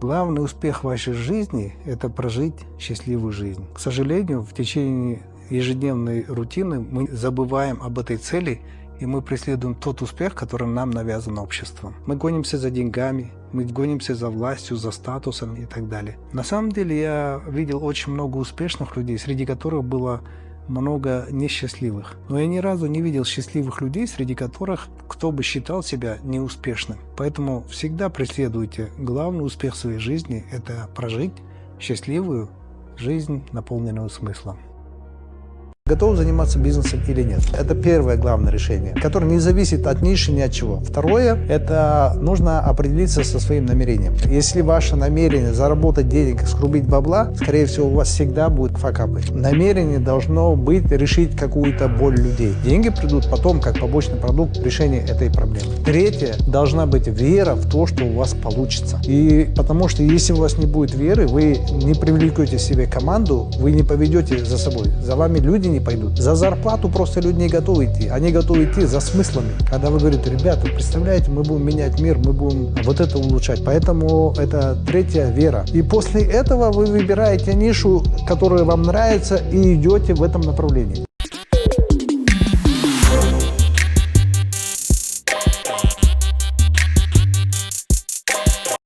Главный успех вашей жизни – это прожить счастливую жизнь. К сожалению, в течение ежедневной рутины мы забываем об этой цели, и мы преследуем тот успех, который нам навязан обществом. Мы гонимся за деньгами, мы гонимся за властью, за статусом и так далее. На самом деле я видел очень много успешных людей, среди которых было много несчастливых. Но я ни разу не видел счастливых людей, среди которых кто бы считал себя неуспешным. Поэтому всегда преследуйте главный успех своей жизни – это прожить счастливую жизнь, наполненную смыслом. Готов заниматься бизнесом или нет? Это первое главное решение, которое не зависит от ниши, ни от чего. Второе – это нужно определиться со своим намерением. Если ваше намерение заработать денег, скрубить бабла, скорее всего, у вас всегда будут факапы. Намерение должно быть решить какую-то боль людей. Деньги придут потом, как побочный продукт решения этой проблемы. Третье – должна быть вера в то, что у вас получится. И потому что если у вас не будет веры, вы не привлекете в себе команду, вы не поведете за собой. За вами люди не пойдут. За зарплату просто люди не готовы идти. Они готовы идти за смыслами. Когда вы говорите: ребята, представляете, мы будем менять мир, мы будем вот это улучшать. Поэтому это третья вера. И после этого вы выбираете нишу, которая вам нравится, и идете в этом направлении.